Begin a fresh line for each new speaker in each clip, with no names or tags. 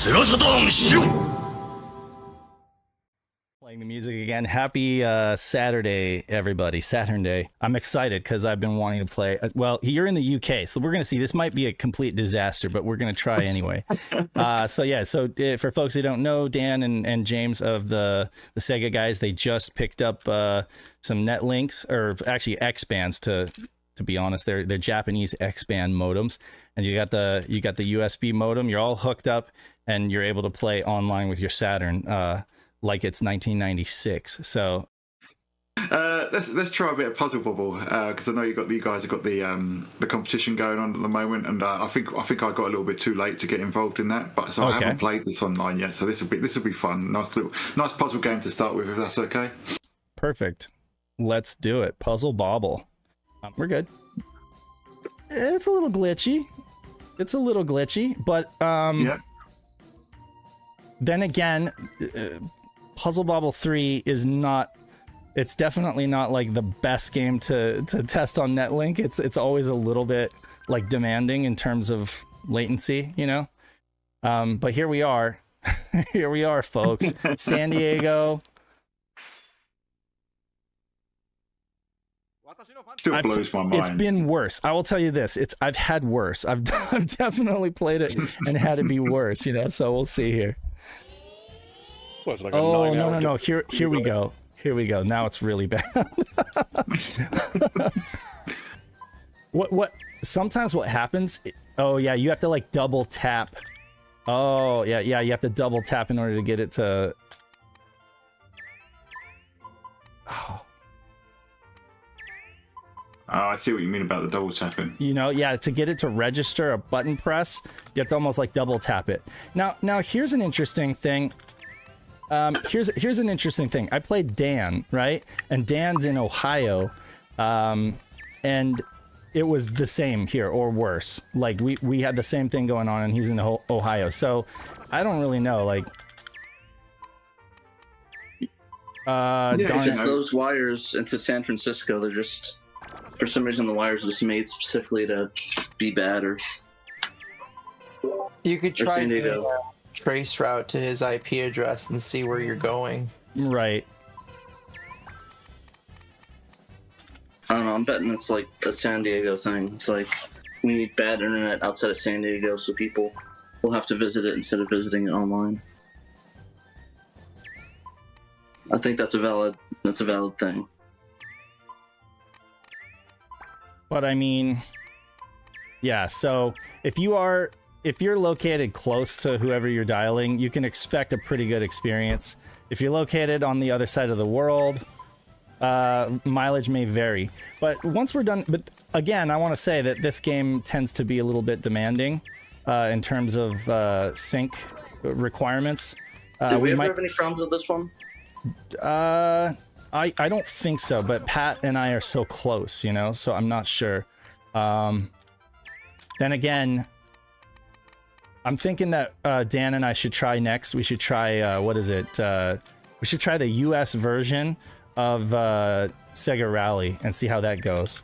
SEGA SATURN SHIRO.
Playing the music again. Happy Saturday, everybody. Saturn Day. I'm excited because I've been wanting to play. Well, you're in the UK, so we're going to see. This might be a complete disaster, but we're going to try anyway. So for folks who don't know, Dan and James of the Sega guys, they just picked up some net links, or actually X bands to be honest. They're Japanese X band modems, and you got the USB modem. You're all hooked up, and you're able to play online with your Saturn. Like it's 1996. So
let's try a bit of Puzzle Bobble, because I know you guys have got the competition going on at the moment, and I think I got a little bit too late to get involved in that, but so I haven't played this online yet. So this will be fun. Nice puzzle game to start with, if that's okay.
Perfect. Let's do it. Puzzle Bobble. We're good. It's a little glitchy. But
yeah.
Then again, Puzzle Bobble 3 is not, it's definitely not like the best game to test on Netlink. It's always a little bit like demanding in terms of latency, you know? But here we are. Here we are, folks. San Diego.
Still blows my mind.
It's been worse. I will tell you this. I've had worse. I've definitely played it and had it be worse, you know? So we'll see here.
Like
oh no! Here we go. Here we go. Now it's really bad. What? Sometimes what happens? Oh yeah, you have to like double tap. Oh yeah. You have to double tap in order to get it to. Oh.
I see what you mean about the double tapping.
You know, yeah, to get it to register a button press, you have to almost like double tap it. Now here's an interesting thing. Here's an interesting thing. I played Dan, right? And Dan's in Ohio, and it was the same here or worse. Like we had the same thing going on, and he's in Ohio. So I don't really know. Like,
just those wires into San Francisco. They're just, for some reason, the wires are just made specifically to be bad. Or
you could try
San Diego.
Trace route to his IP address and see where you're going.
Right.
I don't know, I'm betting it's like a San Diego thing. It's like we need bad internet outside of San Diego, so people will have to visit it instead of visiting it online. I think that's a valid thing.
But I mean, yeah, so if you're located close to whoever you're dialing, you can expect a pretty good experience. If you're located on the other side of the world, mileage may vary. But once we're done, but again, I want to say that this game tends to be a little bit demanding in terms of sync requirements.
Did we ever have any problems with this one?
I don't think so, but Pat and I are so close, you know, so I'm not sure. Then again, I'm thinking that Dan and I should try next. We should try, what is it? We should try the US version of Sega Rally and see how that goes.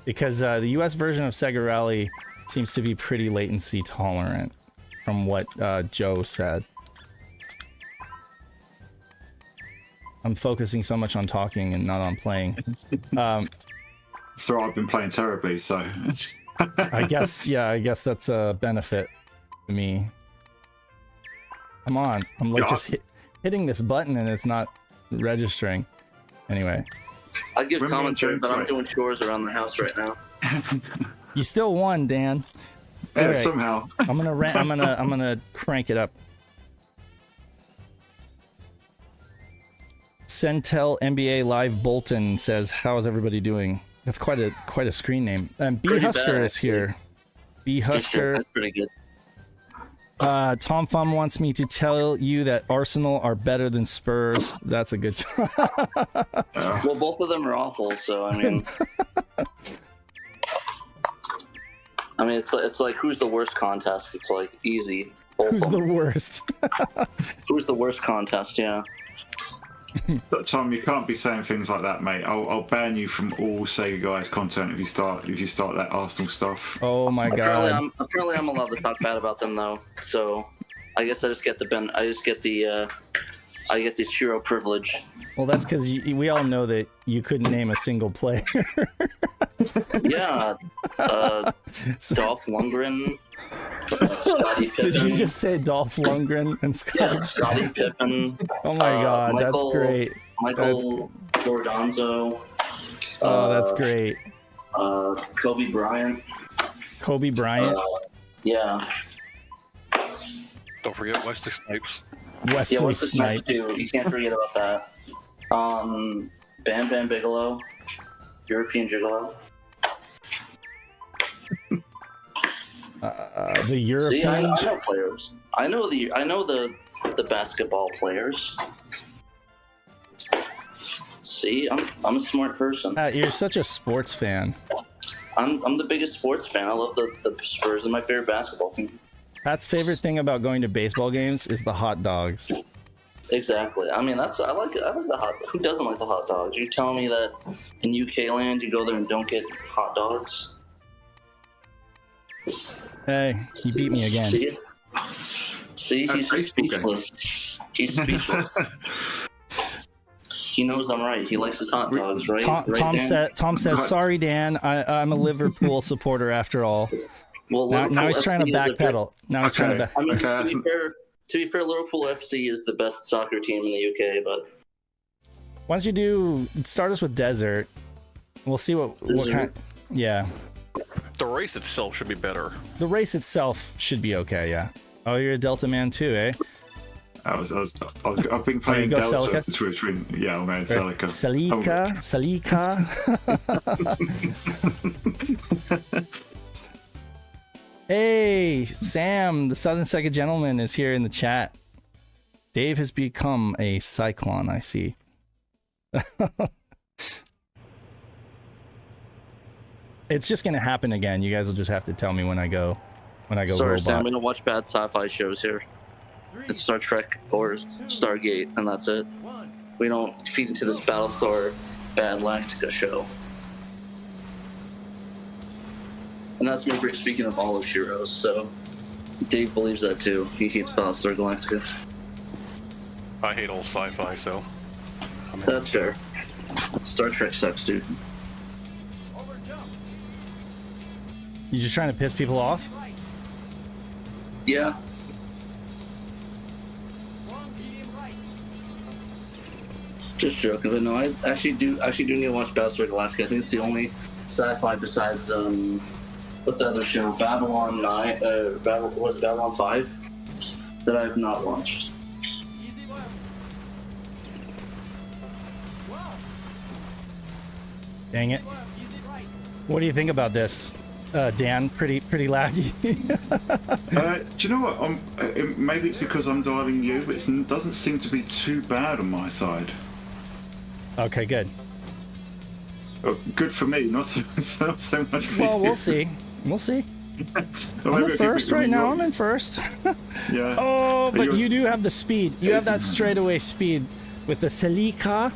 Because the US version of Sega Rally seems to be pretty latency tolerant, from what Joe said. I'm focusing so much on talking and not on playing.
So I've been playing terribly, so...
I guess that's a benefit. Me. Come on. I'm like just hitting this button and it's not registering. Anyway.
I give commentary, but I'm doing chores around the house right now.
You still won, Dan.
Yeah,
right.
Somehow.
I'm gonna crank it up. Centel NBA Live Bolton says, "How's everybody doing?" That's quite a screen name. And B Husker is here. B Husker.
That's pretty good.
Tom Fum wants me to tell you that Arsenal are better than Spurs. That's a good time.
Well, both of them are awful, so I mean... it's like who's the worst contest? It's like easy.
Who's the worst?
Who's the worst contest, yeah.
But Tom, you can't be saying things like that, mate. I'll ban you from all Sega Guys content if you start that Arsenal stuff.
Oh my god.
Apparently I'm allowed to talk bad about them though. So I guess I just get the SHIRO privilege.
Well, that's because we all know that you couldn't name a single player.
Yeah, Dolph Lundgren, Scottie Pippen.
Did you just say Dolph Lundgren and Scott?
Yeah, Scottie Pippen.
Oh my God, that's great.
Michael Giordano.
Oh, that's great.
Kobe Bryant.
Kobe Bryant.
Yeah.
Don't forget Wesley Snipes.
Wesley Snipes.
Too. You can't forget about that. Bam Bam Bigelow. European Gigolo.
The European.
See, I know players. I know the basketball players. See, I'm a smart person.
You're such a sports fan.
I'm the biggest sports fan. I love the Spurs. They're my favorite basketball team.
Pat's favorite thing about going to baseball games is the hot dogs.
Exactly. I mean, I like the hot. Who doesn't like the hot dogs? You telling me that in UK land you go there and don't get hot dogs?
Hey, you beat me again.
See, he's speechless. He's speechless. He knows I'm right. He likes his hot dogs, right?
Tom says, "Sorry, Dan. I'm a Liverpool supporter after all."
Well,
now he's trying to backpedal. Now he's trying to back.
I mean, to be fair, Liverpool FC is the best soccer team in the UK. But
why don't you start us with Desert? We'll see what kind. Yeah.
The race itself should be better.
The race itself should be okay. Yeah. Oh, you're a Delta man too, eh?
I've been playing Delta
Celica?
between, yeah, I'm going Celica.
Celica. Hey, Sam, the Southern Sega Gentleman is here in the chat. Dave has become a cyclone, I see. It's just gonna happen again. You guys will just have to tell me when I go
sorry,
robot.
Sam, I'm gonna watch bad sci-fi shows here. It's Star Trek or Stargate, and that's it. We don't feed into this Battlestar Bad Lactica show. And that's me speaking of all of SHIRO's, so Dave believes that too. He hates Battlestar Galactica.
I hate old sci-fi, so...
That's fair. Star Trek sucks, dude.
You just trying to piss people off?
Yeah. Just joking, but no, I actually do need to watch Battlestar Galactica. I think it's the only sci-fi besides what's the other show? Babylon 9. Was it Babylon 5? That I have not watched.
Dang it. What do you think about this, Dan? Pretty laggy.
Do you know what? Maybe it's because I'm dialing you, but it doesn't seem to be too bad on my side.
Okay, good.
Oh, good for me, not so much for
Well,
you.
we'll see. We'll see.
Well,
I'm in first right now. I'm in first.
Yeah.
Oh, but you do have the speed. You have that straightaway speed with the Celica.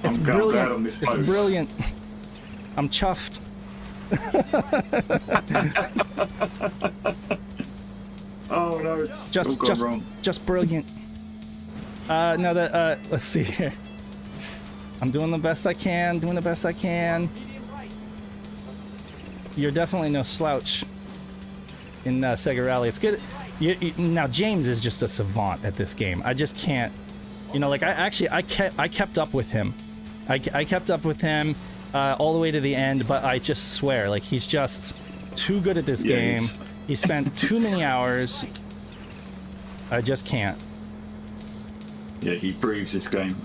It's brilliant. It's brilliant. I'm chuffed.
Oh no, it's all gone wrong.
Just brilliant. No, let's see here. I'm doing the best I can. You're definitely no slouch in Sega Rally. It's good. Now James is just a savant at this game. I just can't. You know, like I kept up with him. I kept up with him all the way to the end, but I just swear, like, he's just too good at this game. He spent too many hours. I just can't.
Yeah, he proves this game.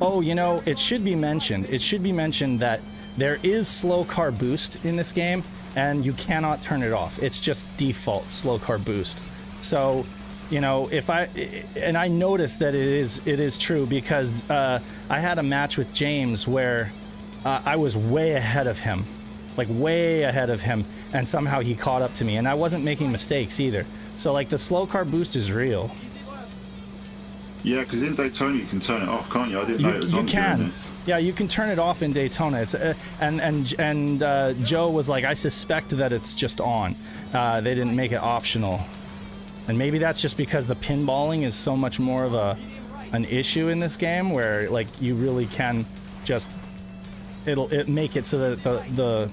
Oh, you know, it should be mentioned. That there is slow car boost in this game, and you cannot turn it off. It's just default slow car boost. So, you know, and I noticed that it is true because I had a match with James where I was way ahead of him, and somehow he caught up to me, and I wasn't making mistakes either. So, like, the slow car boost is real.
Yeah, because in Daytona you can turn it off, can't you? I didn't know it was on during this.
Yeah, you can turn it off in Daytona. It's and Joe was like, I suspect that it's just on. They didn't make it optional, and maybe that's just because the pinballing is so much more of an issue in this game, where like you really can just it make it so that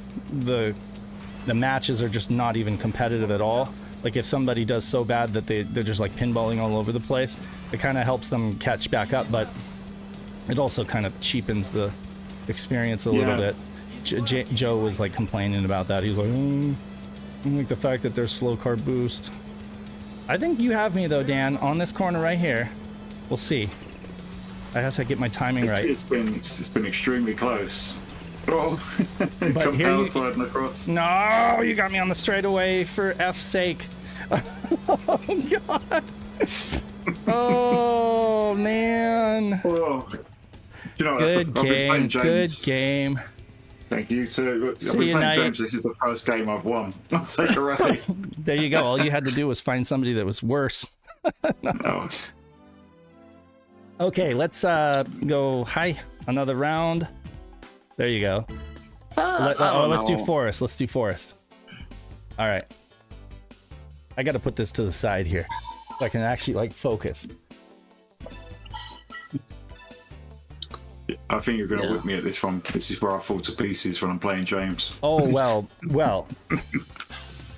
the matches are just not even competitive at all. Like if somebody does so bad that they're just like pinballing all over the place, it kind of helps them catch back up, but it also kind of cheapens the experience a little bit. Joe was like complaining about that. He was like, I don't like the fact that there's slow car boost. I think you have me though, Dan, on this corner right here. We'll see. I have to get my timing right.
It's been extremely close. Oh,
but here you
sliding across.
No, you got me on the straightaway for F's sake. Oh God. Oh man.
Oh. You know,
good game. Good game.
Thank you too.
See you, Knight.
James, this is the first game I've won. I'll take a rally.
There you go. All you had to do was find somebody that was worse.
No.
Okay, let's go another round. There you go. Let's do forest. Let's do forest. All right. I got to put this to the side here so I can actually like focus.
I think you're going to whip me at this one. This is where I fall to pieces when I'm playing James.
Oh well.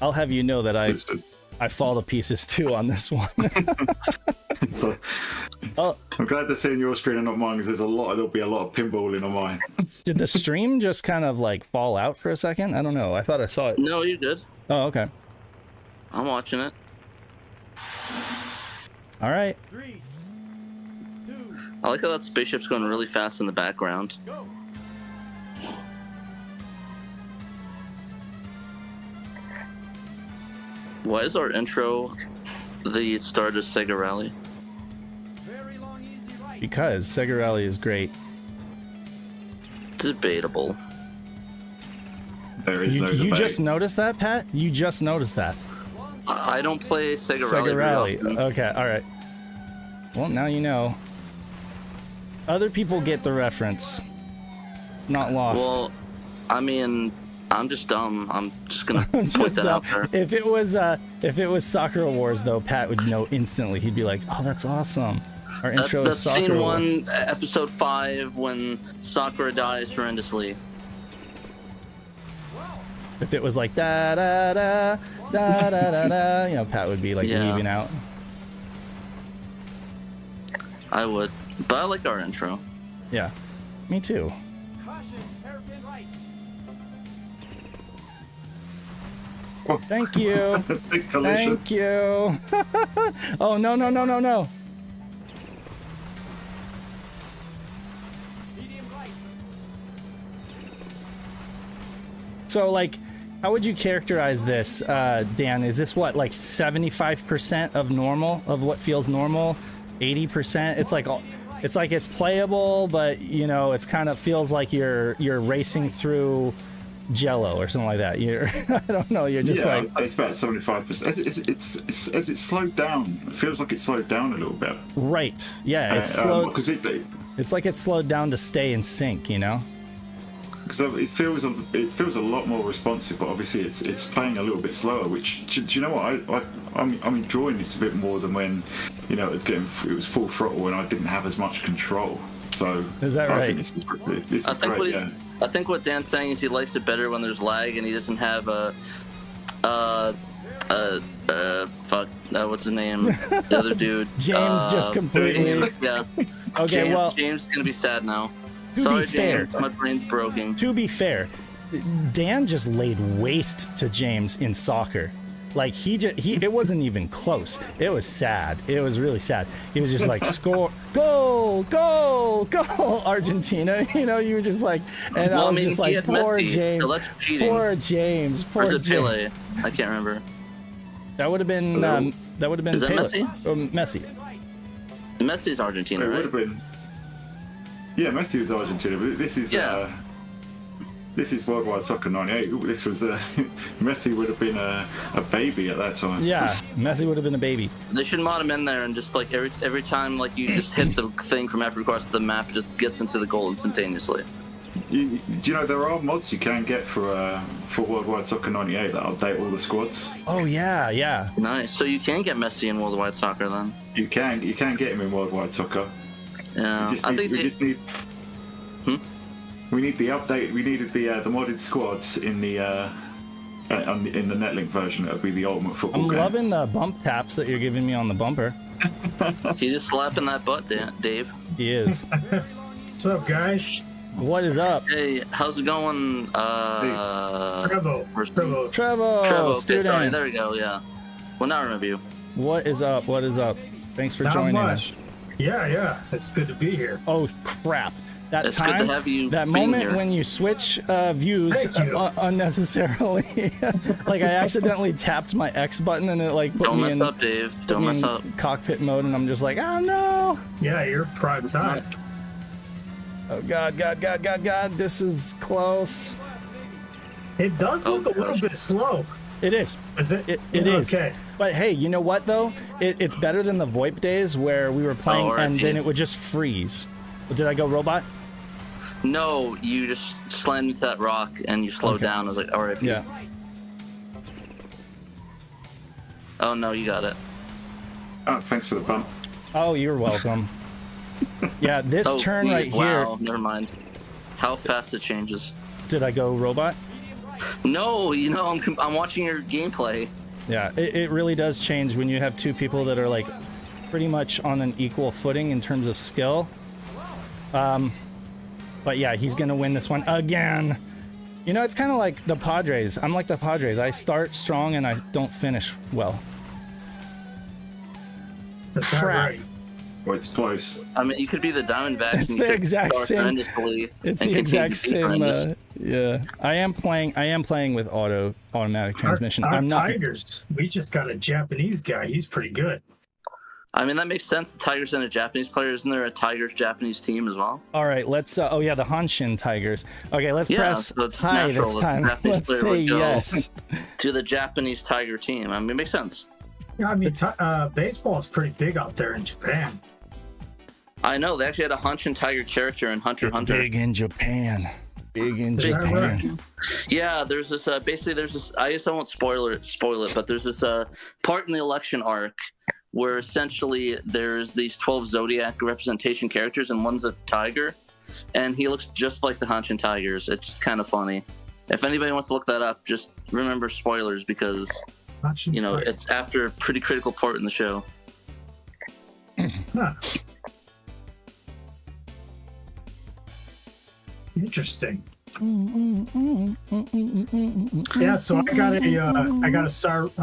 I'll have you know that I fall to pieces too on this one.
So, I'm glad to see in your screen and not mine, because there'll be a lot of pinballing on mine.
Did the stream just kind of like fall out for a second? I don't know. I thought I saw it.
No, you did.
Oh, okay.
I'm watching it.
All right.
3, 2,
I like how that spaceship's going really fast in the background.
go.
Why is our intro the start of Sega Rally?
Very long, easy right.
Because Sega Rally is great.
Debatable.
There is no debate.
You just noticed that, Pat? You just noticed that.
I don't play Sega
Sega
Rally.
Rally. Okay, all right. Well, now you know. Other people get the reference. Not lost.
Well, I mean, I'm just dumb. I'm just gonna
I'm
point
just
that out there.
If it was Soccer Wars though, Pat would know instantly. He'd be like, "Oh, that's awesome." Our intro is
That's
Soccer
scene
Wars.
1, episode 5, when Sakura dies horrendously.
If it was like da da da da da da da, you know, Pat would be like leaving out.
I would, but I like our intro.
Yeah, me too.
Caution, hairpin right.
Thank you.
Big collision.
Thank you. Oh no.
Medium right.
So like, how would you characterize this, Dan? Is this what, like 75% of normal, of what feels normal? 80%? It's like it's playable, but you know, it's kind of feels like you're racing through Jello or something like that. I don't know. You're just like,
it's about 75%. As it slowed down, it feels like it slowed down a little bit.
right. Yeah, it's slowed.
Because
It's like it slowed down to stay in sync, you know?
because it feels a lot more responsive, but obviously it's playing a little bit slower. Which do you know what I'm enjoying this a bit more than when, you know, it was full throttle and I didn't have as much control. So
Is that
I
right?
think this is great. Yeah.
I think what Dan's saying is he likes it better when there's lag and he doesn't have what's his name? The other dude.
James just completely.
Yeah.
Okay,
James is gonna be sad now.
To
Sorry,
be fair,
James, my brain's broken.
to be fair, Dan just laid waste to James in soccer. Like it wasn't even close. It was sad. It was really sad. He was just like, score, goal, Argentina. You know, you were just like, and
Well,
I was
I mean,
just
he
like,
had
poor
Messi,
James,
so that's cheating.
poor James,
Or
poor
is it
James.
Pele? I can't remember.
That would have been
Is that
Pele.
Messi?
Or Messi.
This is Worldwide Soccer 98. Ooh, this was Messi would have been a baby at that time.
Yeah, Messi would have been a baby.
They should mod him in there, and just like every time like you just hit the thing from every across the map, it just gets into the goal instantaneously.
You know, there are mods you can get for Worldwide Soccer 98 that update all the squads.
Oh yeah, yeah.
Nice. So you can get Messi in Worldwide Soccer then.
You can get him in Worldwide Soccer.
Yeah,
We need the update. We needed the modded squads in the Netlink version. It'll be the ultimate football game.
I'm loving the bump taps that you're giving me on the bumper.
He's just slapping that butt, Dave.
He is.
What's up, guys?
What is up?
Hey, how's it going?
Trevo.
Trevo,
student.
Okay, sorry, there we go. Yeah. Well, now I remember you.
What is up? What is up? Thanks for
Not
joining
much.
us.
Yeah. It's good to be here.
Oh crap! That
It's
time,
good to have you
that
being
moment
here.
when you switch views
Thank you.
unnecessarily, like I accidentally tapped my X button and it like put
Don't
me
mess
in,
up, Dave.
put
Don't
me
mess
in
up.
cockpit mode, and I'm just like, oh no!
Yeah, you're prime time.
Oh god, this is close.
It does look a little
gosh.
bit slow.
It is.
Is it?
It is.
Okay.
But hey, you know what though? It's better than the VoIP days where we were playing and
RIP.
then it would just freeze. Did I go robot?
No, you just slammed into that rock and you slowed
Okay.
down. I was like, all right.
Yeah.
Oh no, you got it.
Oh, thanks for the bump.
Oh, you're welcome. Yeah, this
Oh,
turn
please,
right here.
Wow, never mind. How fast it changes.
Did I go robot?
No, you know, I'm watching your gameplay.
Yeah, it really does change when you have two people that are like pretty much on an equal footing in terms of skill. But yeah, he's gonna win this one again. You know, it's kind of like the Padres. I'm like the Padres. I start strong and I don't finish well.
That's not
Crap.
right.
Well, it's close.
I mean, you could be the Diamondbacks.
It's
and
the
you could
exact
start
same-
horrendously
It's
and
the
continue
exact
to be
same.
horrendous.
Yeah, I am playing with automatic transmission.
Our
I'm not.
Tigers. We just got a Japanese guy. He's pretty good.
I mean, that makes sense. The Tigers and a Japanese player. Isn't there a Tigers Japanese team as well?
All right, let's. Oh yeah, the Hanshin Tigers. Okay, let's
Yeah,
press
so it's
hi
natural
this
that
time.
the Japanese
Let's
player
say
would go.
yes.
To the Japanese Tiger team. I mean, it makes sense.
Yeah, I mean, baseball is pretty big out there in Japan.
I know. They actually had a Hanshin Tiger character in Hunter x
It's
Hunter.
big in Japan. Big in
Is that
Japan.
right?
Yeah, there's this. Basically, there's this. I guess I won't spoil it, but there's this part in the election arc where essentially there's these 12 Zodiac representation characters, and one's a tiger, and he looks just like the Hanshin Tigers. It's kind of funny. If anybody wants to look that up, just remember spoilers because
Hanshin
you know
Tiger.
it's after a pretty critical part in the show.
Huh. Interesting. Yeah, so I got a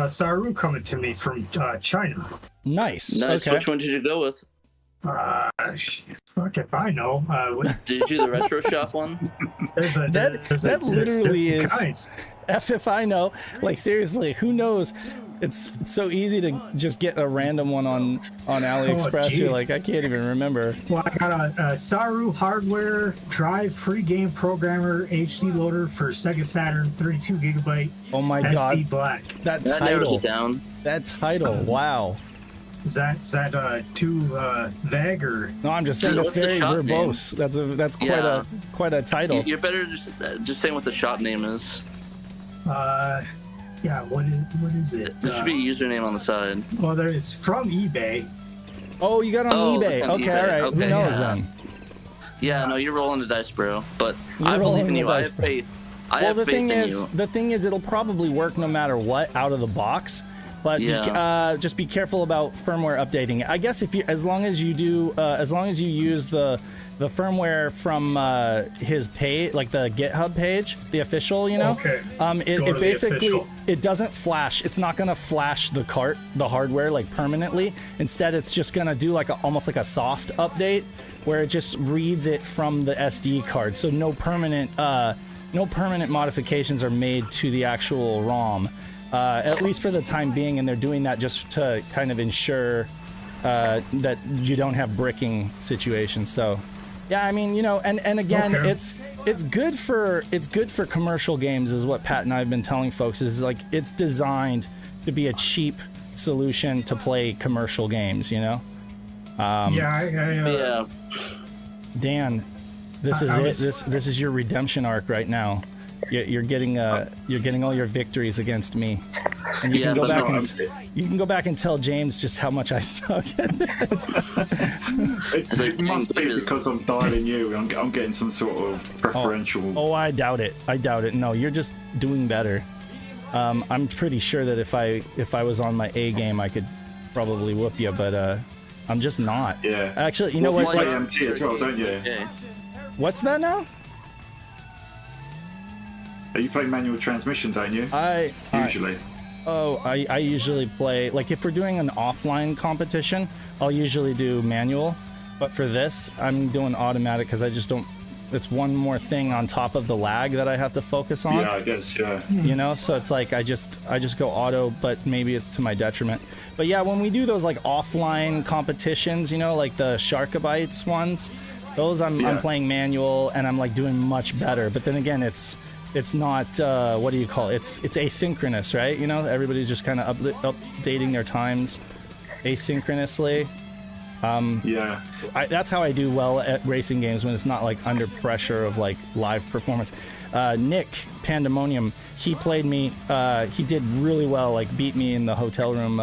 Saru coming to me from China.
Nice.
Nice.
Okay.
Which one did you go with?
Fuck if I know.
Did you do the retro shop one?
That literally
different
is-
kinds.
F if I know. Like seriously, who knows? It's so easy to just get a random one on AliExpress. You're
geez.
like, I can't even remember.
Well, I got a Saru hardware drive free game programmer HD loader for Sega Saturn 32 gigabyte
Oh my
SD
god,
black.
that
That narrows
title.
it down.
That title. Wow.
Is that too vague or?
No, I'm just saying it's
What's the
very
shop
verbose. That's
Yeah.
quite a title.
You're better just saying what the shop name is.
Yeah. What is it?
There should be a username on the side.
Well, it's from eBay.
Oh, you got it on
Oh,
eBay.
it's on
Okay,
eBay.
all right. Who
Okay,
knows
yeah.
then?
Yeah, no, you're rolling the dice, bro. But
You're
I believe
rolling
in
the
you. I
dice,
have
bro.
faith. I
Well,
have
the
faith
thing
in
is,
you.
the thing is, it'll probably work no matter what out of the box. But
Yeah.
just be careful about firmware updating. I guess if you, as long as you use the firmware from his page, like the GitHub page, the official, you know,
Okay. Go to
it
the
basically
official.
it doesn't flash. It's not gonna flash the hardware like permanently. Instead, it's just gonna do like almost like a soft update where it just reads it from the SD card. So no permanent modifications are made to the actual ROM. At least for the time being, and they're doing that just to kind of ensure that you don't have bricking situations. So Yeah, I mean, you know, and again,
Okay.
it's good for commercial games, is what Pat and I have been telling folks. Is like it's designed to be a cheap solution to play commercial games. You know.
Yeah.
Dan, this is it. This is your redemption arc right now. You're getting all your victories against me, and you can go back you can go back and tell James just how much I suck at this.
It must be because I'm dialing you. I'm getting some sort of preferential.
Oh, I doubt it. No, you're just doing better. I'm pretty sure that if I was on my A game, I could probably whoop you, but I'm just not.
Yeah.
Actually, you know what?
You play MT as well, don't you?
Yeah.
What's that now?
You play manual transmission, don't you? Usually.
I usually play, like if we're doing an offline competition, I'll usually do manual, but for this I'm doing automatic because I just don't, it's one more thing on top of the lag that I have to focus on.
Yeah, I guess, yeah.
You know, so it's like I just go auto, but maybe it's to my detriment. But yeah, when we do those like offline competitions, you know, like the Sharkabytes ones, those I'm playing manual and I'm like doing much better. But then again, it's not what do you call it? It's asynchronous, right? You know, everybody's just kind of updating their times asynchronously.
Yeah.
That's how I do well at racing games, when it's not like under pressure of like live performance. Nick Pandemonium, he played me. He did really well, like beat me in the hotel room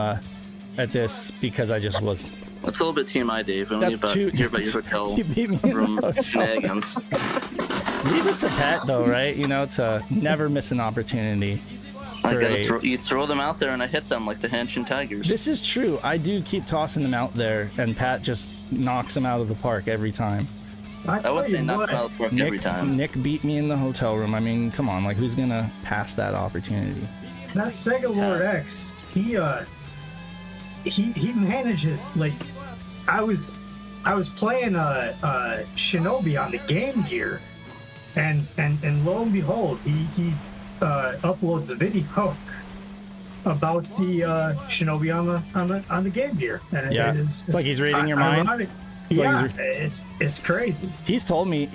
at this because I just was.
That's a little bit TMI, Dave. I don't hear about your hotel room shenanigans.
Leave it to Pat, though, right? You know, to never miss an opportunity.
You throw them out there and I hit them like the Hanshin Tigers.
This is true. I do keep tossing them out there, and Pat just knocks them out of the park every time.
I would say knock them out of the park every time.
Nick beat me in the hotel room. I mean, come on, like who's gonna pass that opportunity?
That Sega Lord X, he manages, like, I was playing Shinobi on the Game Gear, and lo and behold, he uploads a video about the Shinobi on the Game Gear. And
it's like he's reading your mind.
It's crazy. He's
told me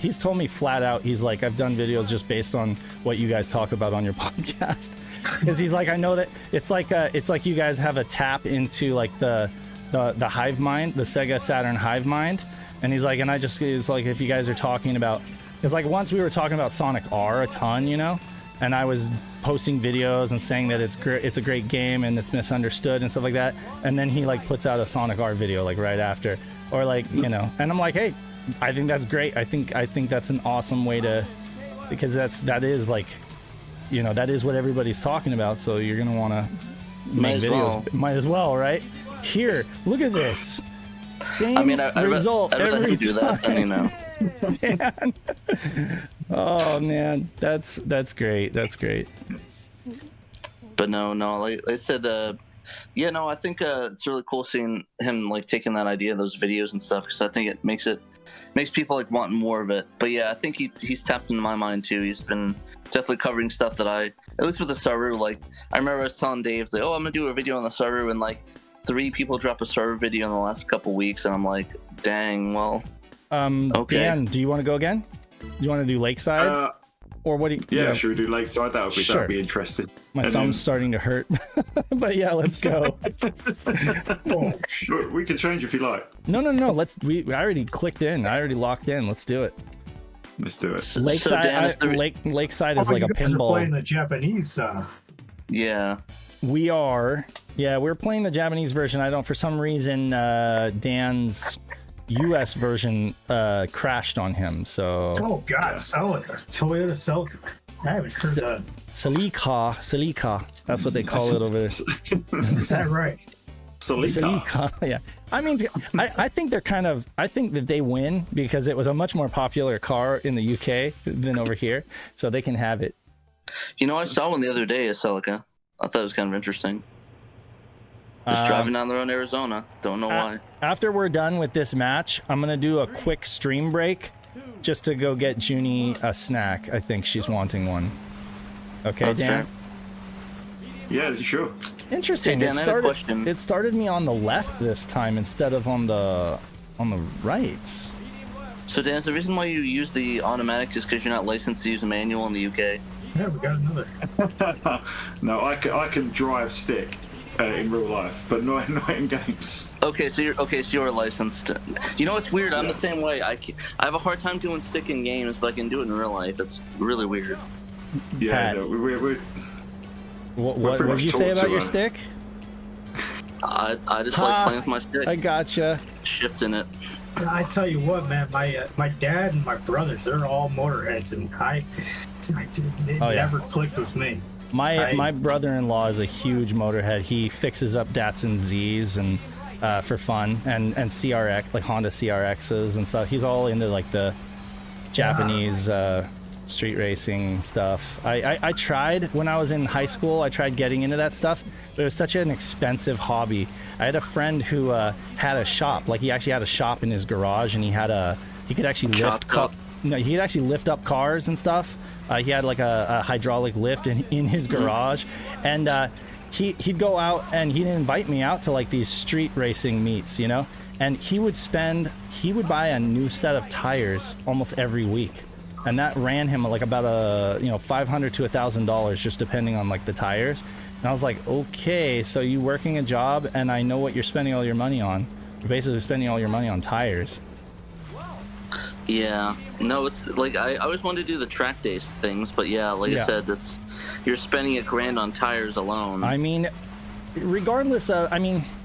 flat out, he's like, I've done videos just based on what you guys talk about on your podcast, because he's like, I know that it's like you guys have a tap into like the hive mind, the Sega Saturn hive mind, and he's like, and it's like, if you guys are talking about, it's like once we were talking about Sonic R a ton, you know, and I was posting videos and saying that it's a great game and it's misunderstood and stuff like that, and then he like puts out a Sonic R video like right after, or like, you know, and I'm like, hey, I think that's great. I think that's an awesome way to, because that is like, you know, that is what everybody's talking about, so you're gonna want to make videos. Might as well, right? Here, look at this. Same result every time. Do that, then, you know. Dan. Oh man, that's great. That's great.
But no, like I said, yeah, no, I think it's really cool seeing him like taking that idea, those videos and stuff, because I think it makes people like want more of it. But yeah, I think he's tapped into my mind too. He's been definitely covering stuff that at least with the Saru, like I remember I was telling Dave, like, oh, I'm gonna do a video on the Saru, and like 3 people drop a Saru video in the last couple weeks, and I'm like, dang, well. Okay. Dan, do you want to go again? You want to do Lakeside? Or what do you...
Yeah, should we do Lakeside? That would be interesting.
My thumb's starting to hurt. But yeah, let's go.
We can change if you like.
No. I already clicked in. I already locked in. Let's do it.
Let's do it.
Lakeside, Lakeside is like a pinball.
We're playing the Japanese.
Yeah.
We are. Yeah, we're playing the Japanese version. For some reason, Dan's US version crashed on him, so... Oh
god, Celica. Toyota Celica. I haven't heard
Celica. That's what they call it over there.
Is that right?
Celica, yeah. I mean, I think they're kind of... I think that they win because it was a much more popular car in the UK than over here, so they can have it.
You know, I saw one the other day, a Celica. I thought it was kind of interesting. Just driving down the road in Arizona. Don't know why.
After we're done with this match, I'm going to do a quick stream break just to go get Junie a snack. I think she's wanting one. Okay,
that's
Dan?
Fair.
Yeah, sure.
Interesting.
Hey, Dan, I have a question.
It started me on the left this time instead of on the right.
So Dan, is the reason why you use the automatic just because you're not licensed to use a manual in the UK?
Yeah, we got another.
No, I can drive stick in real life, but not in games.
Okay, so you're licensed. You know, it's weird. I'm the same way. I have a hard time doing stick in games, but I can do it in real life. It's really weird.
Yeah,
Pat,
no,
what did you say about your stick?
I just like playing with my stick.
I gotcha.
Shifting it.
I tell you what, man, my dad and my brothers, they're all motorheads, and they never clicked with me.
My brother-in-law is a huge motorhead. He fixes up Datsun Zs and for fun, and CRX, like Honda CRXs and stuff. He's all into like the Japanese street racing stuff. I tried when I was in high school. I tried getting into that stuff, but it was such an expensive hobby. I had a friend who had a shop. Like he actually had a shop in his garage, and he could actually lift up cars and stuff. He had like a hydraulic lift in his garage, and he'd go out, and he'd invite me out to like these street racing meets, you know. And he would buy a new set of tires almost every week. And that ran him like about $500 to $1,000 just depending on like the tires. And I was like, okay, so you working a job, and I know what you're spending all your money on. You're basically spending all your money on tires.
Yeah, no, it's like I always wanted to do the track days things, but yeah, like I said, you're spending $1,000 on tires alone.
I mean, regardless of,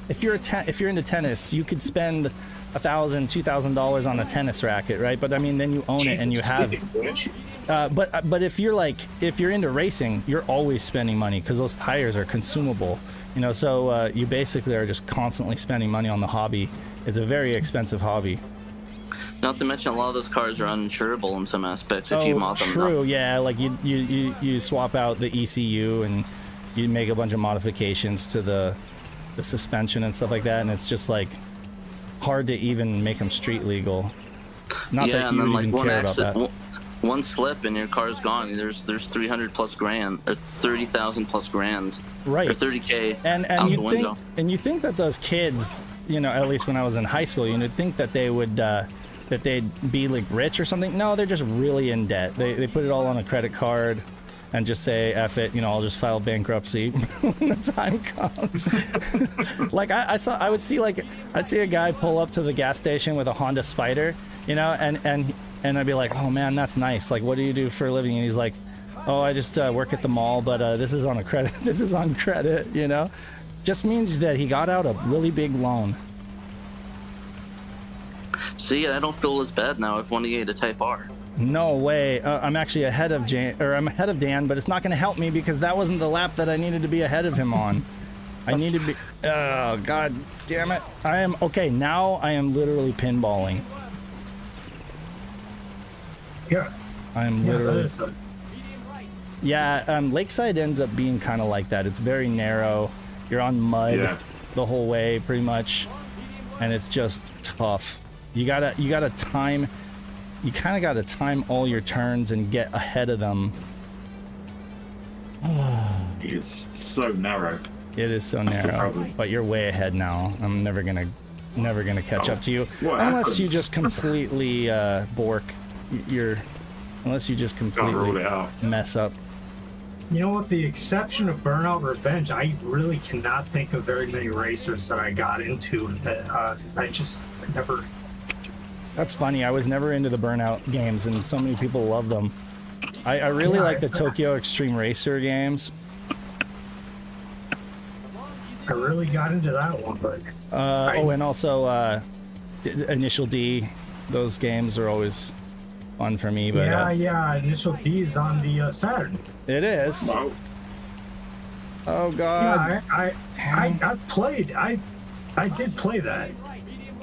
if you're into tennis, you could spend $1,000, $2,000 on a tennis racket, right? But then you own it and you have it. But if you're into racing, you're always spending money because those tires are consumable, you know. So you basically are just constantly spending money on the hobby. It's a very expensive hobby.
Not to mention, a lot of those cars are uninsurable in some aspects if you mod them.
True, yeah. Like you swap out the ECU and you make a bunch of modifications to the suspension and stuff like that, and it's just like hard to even make them street legal. Not that you would even care about that.
One slip and your car's gone. There's 300 plus grand or 30,000 plus grand. Right. Or 30K out the window.
And you think that those kids, you know, at least when I was in high school, you'd think that they would that they'd be like rich or something. No, they're just really in debt. They put it all on a credit card and just say, F it, you know, I'll just file bankruptcy when the time comes. Like I'd see a guy pull up to the gas station with a Honda Spider, you know, and I'd be like, oh man, that's nice. Like, what do you do for a living? And he's like, oh, I just work at the mall, but this is on a credit. This is on credit, you know. Just means that he got out a really big loan.
See, I don't feel as bad now if only a Type R.
No way. I'm actually ahead of I'm ahead of Dan, but it's not going to help me because that wasn't the lap that I needed to be ahead of him on. I need to be. Oh god damn it! I am okay now. I am literally pinballing.
Yeah.
I am literally. Yeah. Lakeside ends up being kind of like that. It's very narrow. You're on mud the whole way, pretty much, and it's just tough. You gotta time. You kind of gotta time all your turns and get ahead of them.
It's so narrow.
It is so narrow, but you're way ahead now. I'm never gonna catch up to you unless you just completely unless you just completely mess up.
You know, with the exception of Burnout Revenge, I really cannot think of very many racers that I got into. I never.
That's funny. I was never into the Burnout games, and so many people love them. I really like the Tokyo Extreme Racer games.
I really got into that one, but
and also Initial D. Those games are always fun for me. But
Initial D is on the Saturn.
It is.
Wow.
Oh god.
Yeah, I played. I did play that.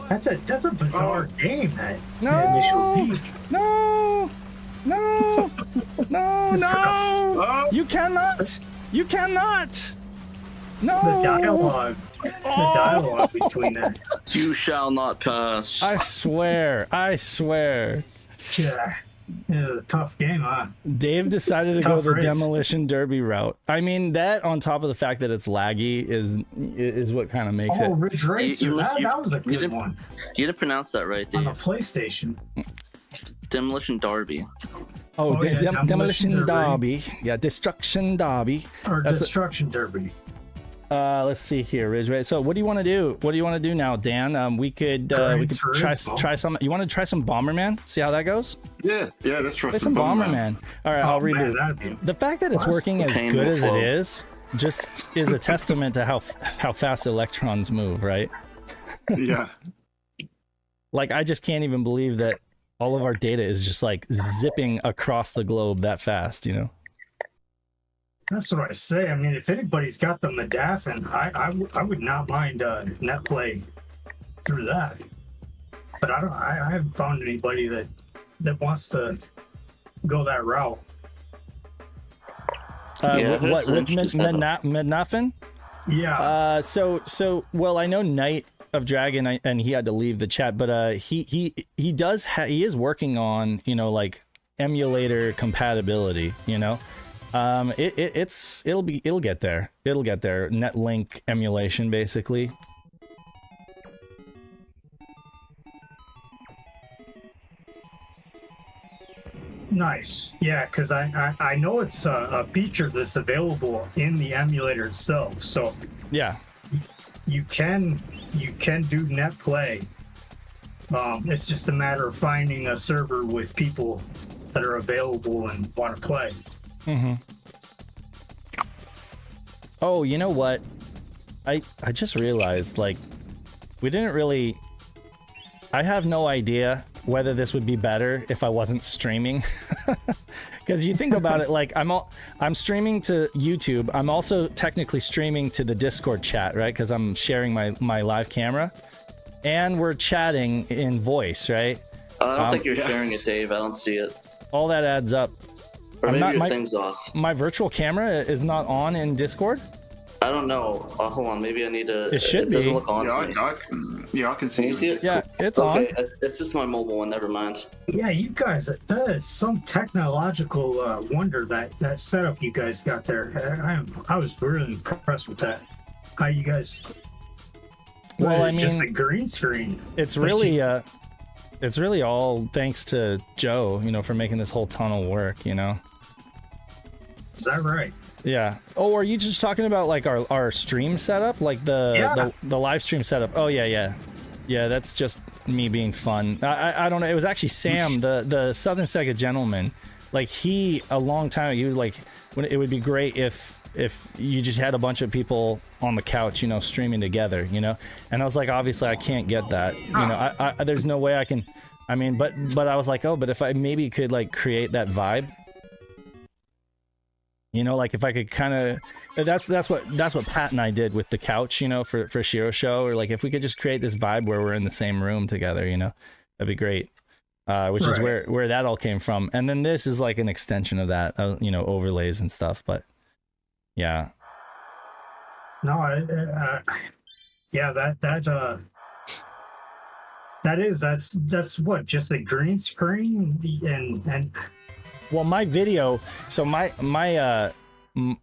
That's a bizarre game. That Initial D.
No. You cannot. You cannot. No.
The dialogue between that.
You shall not pass.
I swear.
Yeah. It was a tough game, huh?
Dave decided to go the Demolition Derby route. I mean, that on top of the fact that it's laggy is what kind of makes it.
Oh, Ridge Racer. That was a good one.
You didn't pronounce that right, Dave.
On the PlayStation.
Demolition Derby.
Oh,
yeah,
Demolition Derby. Yeah, Destruction Derby.
Or
That's
Destruction Derby.
Let's see here, Riz. So, what do you want to do? What do you want to do now, Dan? We could try some. You want to try some Bomberman? See how that goes?
Yeah, let's try
some Bomberman. All right, I'll reboot.
Man,
The fact that it's working as good as it is just is a testament to how fast electrons move, right?
Yeah.
Like, I just can't even believe that all of our data is just like zipping across the globe that fast, you know?
That's what I say. I mean, if anybody's got the Medafin, I would not mind NetPlay through that. But I haven't found anybody that wants to go that route.
What with Medafin?
Yeah.
Well, I know Knight of Dragon, and he had to leave the chat, but he is working on, you know, like emulator compatibility, you know. It'll get there. Netlink emulation, basically.
Nice. Yeah, because I know it's a feature that's available in the emulator itself. So
yeah,
you can do NetPlay. It's just a matter of finding a server with people that are available and want to play.
Mm-hmm. Oh, you know what? I just realized, like, we didn't really... I have no idea whether this would be better if I wasn't streaming. Because you think about it, like, I'm streaming to YouTube. I'm also technically streaming to the Discord chat, right? Because I'm sharing my live camera. And we're chatting in voice, right?
I don't think you're sharing it, Dave. I don't see it.
All that adds up.
Or maybe your thing's off.
My virtual camera is not on in Discord?
I don't know. Hold on. Maybe I need to...
It should
doesn't
be.
look on to me.
I can see.
Can you see it?
Yeah, it's
okay,
on.
It's just my mobile one. Never mind.
Yeah, you guys, that is some technological wonder, that setup you guys got there. I was really impressed with that. How you guys...
Well, I mean...
just a green screen.
It's really... it's really all thanks to Joe, you know, for making this whole tunnel work, you know?
Is that right?
Yeah. Oh, are you just talking about like our stream setup, like the live stream setup? Oh yeah. That's just me being fun. I don't know. It was actually Sam, the Southern SEGA gentleman. Like a long time ago, he was like, it would be great if you just had a bunch of people on the couch, you know, streaming together, you know. And I was like, obviously I can't get that, you know. I there's no way I can. I mean, but I was like, oh, but if I maybe could like create that vibe. You know, like if I could kind of, that's what Pat and I did with the couch, you know, for SHIRO show, or like if we could just create this vibe where we're in the same room together, you know, that'd be great. Which is where that all came from, and then this is like an extension of that, you know, overlays and stuff. But yeah,
no, that's what, just a green screen and.
Well, my video, so the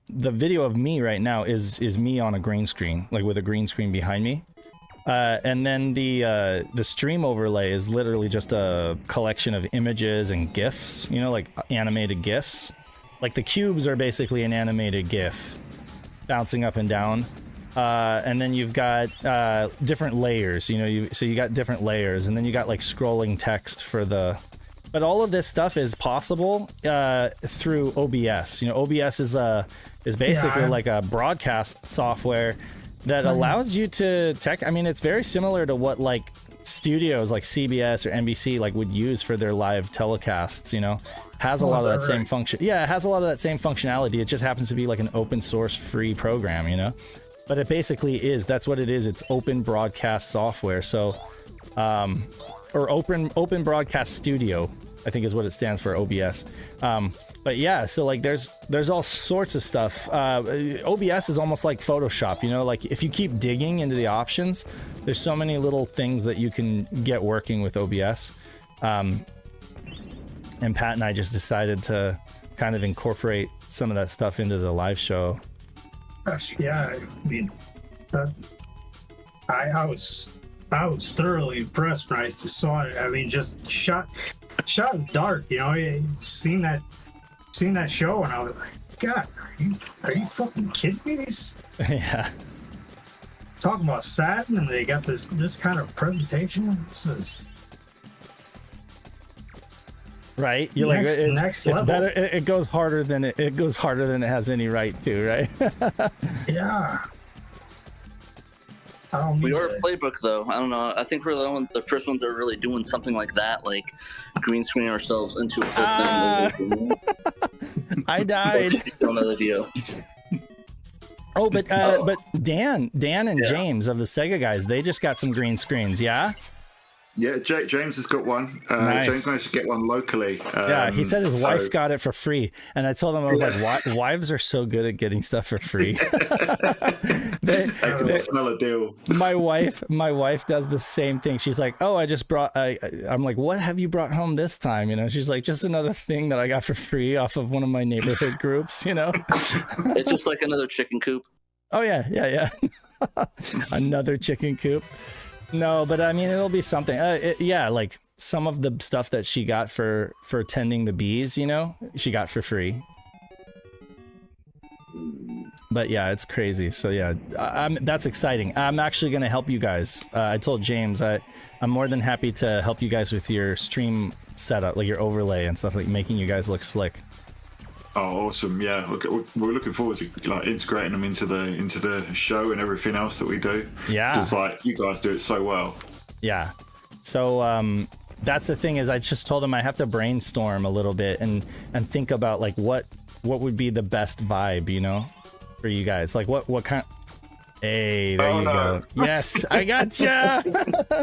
video of me right now is me on a green screen, like with a green screen behind me, and then the stream overlay is literally just a collection of images and GIFs, you know, like animated GIFs. Like the cubes are basically an animated GIF, bouncing up and down, and then you've got different layers, you know, so you got different layers, and then you got like scrolling text for the. But all of this stuff is possible through OBS. You know, OBS is basically like a broadcast software that allows you to I mean, it's very similar to what like studios like CBS or NBC like would use for their live telecasts. You know, has a lot of that same function. Yeah, it has a lot of that same functionality. It just happens to be like an open source free program. You know, but it basically is. That's what it is. It's open broadcast software. So. Or open broadcast studio, I think is what it stands for, OBS. But yeah, so like there's all sorts of stuff. OBS is almost like Photoshop, you know, like if you keep digging into the options, there's so many little things that you can get working with OBS. And Pat and I just decided to kind of incorporate some of that stuff into the live show.
Gosh, yeah, I mean, I was I was thoroughly impressed when I saw it. I mean, just shot in the dark. You know, seen that show, and I was like, God, are you fucking kidding me?
Yeah.
Talking about Saturn, and they got this kind of presentation. This is
right. You're
next,
like,
next
it's
level.
better. It goes harder than it goes harder than it has any right to, right?
Yeah. I don't
We
mean
are
to-
a playbook, though. I don't know. I think we're the first ones that are really doing something like that, like green screen ourselves into a full thing.
I died.
Still another deal.
Oh, but Dan and James of the Sega guys, they just got some green screens, yeah?
Yeah, James has got one.
Nice.
James managed to get one locally.
Yeah, he said his
so-
wife got it for free, and I told him, I was like, wives are so good at getting stuff for free.
I can smell a deal.
My wife does the same thing. She's like, oh, I just brought. I'm like, what have you brought home this time? You know, she's like, just another thing that I got for free off of one of my neighborhood groups. You know,
It's just like another chicken coop.
oh yeah. Another chicken coop. No, but I mean, it'll be something. Yeah, like some of the stuff that she got for tending the bees, you know, she got for free. But yeah, it's crazy. So yeah, that's exciting. I'm actually going to help you guys. I told James I'm more than happy to help you guys with your stream setup, like your overlay and stuff, like making you guys look slick.
Oh, awesome! Yeah, we're looking forward to like integrating them into the show and everything else that we do.
Yeah,
just like you guys do it so well.
Yeah. So that's the thing is, I just told him I have to brainstorm a little bit and think about like what would be the best vibe, you know, for you guys. Like what kind. Hey, there you go. Yes, I gotcha.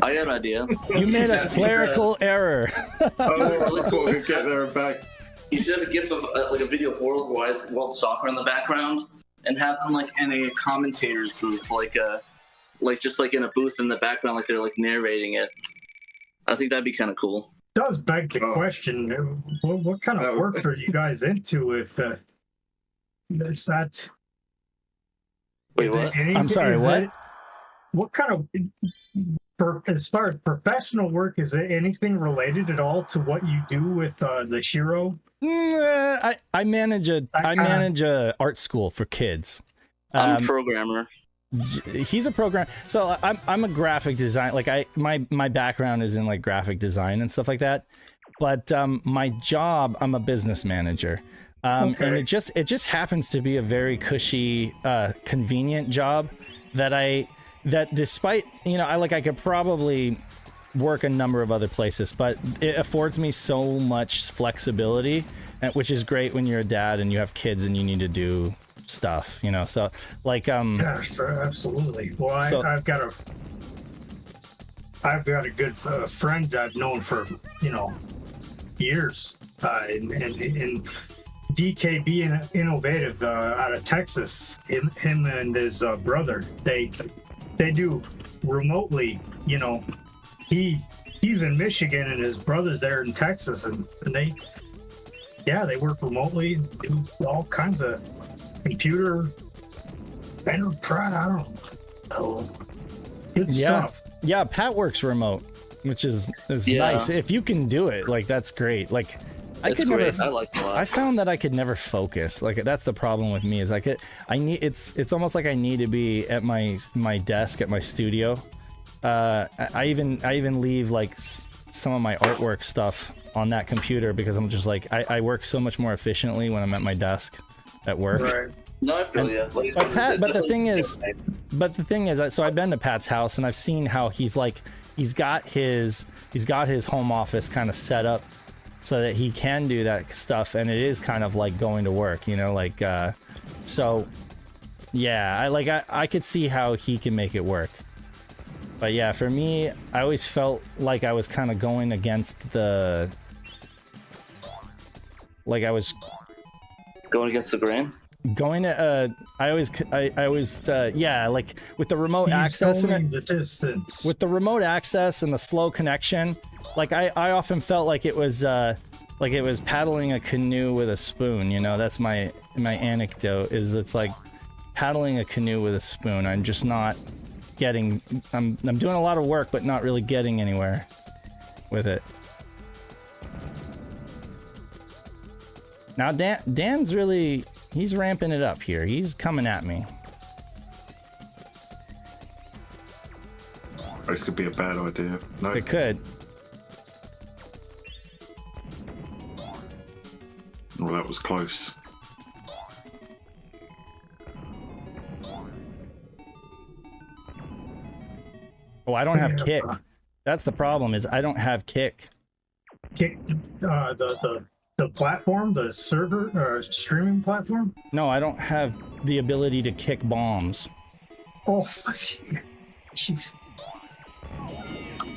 I got an idea.
You made a clerical error.
I thought we'd get there and back.
You should have a GIF of like a video of World Soccer in the background, and have them like in a commentator's booth, like just like in a booth in the background, like they're like narrating it. I think that'd be kind of cool.
Does beg the question: what kind of work are you guys into? If is that?
Wait, what?
I'm sorry, what?
What kind of, as far as professional work, is it anything related at all to what you do with the SHIRO?
I manage a art school for kids.
I'm a programmer.
He's a program. So I'm a graphic design. Like my background is in like graphic design and stuff like that. But my job, I'm a business manager. And it just happens to be a very cushy, convenient job that despite, you know, I could probably work a number of other places, but it affords me so much flexibility, which is great when you're a dad and you have kids and you need to do stuff, you know. So like
yeah, sure, absolutely. Well, I've got a good friend I've known for, you know, years, and DKB Innovative out of Texas. Him and his brother, they do remotely, you know. He's in Michigan and his brother's there in Texas, and they work remotely and do all kinds of computer enterprise. I don't know, good stuff.
Yeah, Pat works remote, which is nice. If you can do it, like that's great. Like I like it a lot. I found that I could never focus. Like that's the problem with me is it's almost like I need to be at my desk at my studio. I even leave like some of my artwork stuff on that computer because I'm just like I work so much more efficiently when I'm at my desk at work.
Right.
No, I feel you. Like,
But the thing is, so I've been to Pat's house and I've seen how he's got his home office kind of set up so that he can do that stuff, and it is kind of like going to work, you know, like so yeah, I could see how he can make it work. But yeah, for me, I always felt like I was kind of going against the... Like I was...
Going against the grain?
Going to... I always yeah, like with the remote access and
the distance.
With the remote access and the slow connection, like I often felt like it was paddling a canoe with a spoon, you know? That's my anecdote, is it's like paddling a canoe with a spoon. I'm just not... getting. I'm doing a lot of work, but not really getting anywhere with it. Now Dan's really, he's ramping it up here. He's coming at me.
This could be a bad idea. No.
It could.
Well, that was close.
Oh, I don't have kick. That's the problem, is I don't have kick.
Kick the platform, the server or streaming platform?
No, I don't have the ability to kick bombs.
Oh, jeez.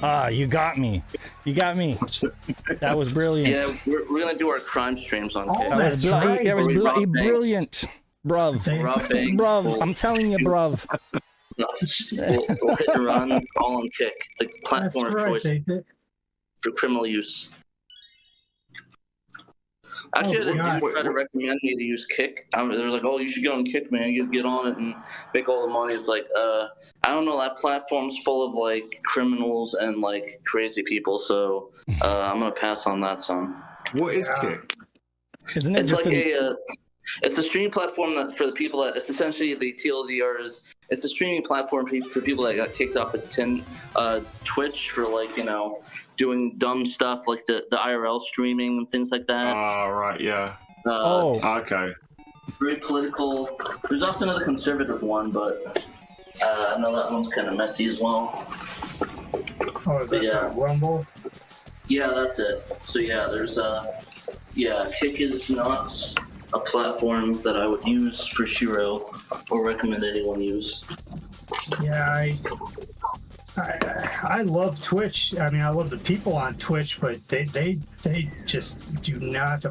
Ah, you got me. You got me. That was brilliant.
Yeah, we're gonna do our crime streams on Kick.
That was
right.
That was
Where we rob
brilliant, bruv.
Rob banks,
Bruv, I'm telling you, bruv.
we'll hit and run all on Kick, the platform of choice for criminal use. Actually,
Oh,
I
God.
tried to recommend me to use Kick. There was like, oh, you should get on Kick, man. You get on it and make all the money. It's like, I don't know. That platform's full of like criminals and like crazy people. So I'm gonna pass on that, son.
What is Kick?
Isn't it
It's
just
like it's a streaming platform that for the people that it's essentially the TLDR is. It's a streaming platform for people that got kicked off of Twitch for like doing dumb stuff like the IRL streaming and things like that.
Ah, right, yeah. Okay.
Very political. There's also another conservative one, but I know that one's kind of messy as well.
Oh, is that
Yeah.
Rumble?
Yeah, that's it. So yeah, there's Kick is not a platform that I would use for SHIRO or recommend anyone use.
Yeah, I love Twitch. I mean, I love the people on Twitch, but they just do not.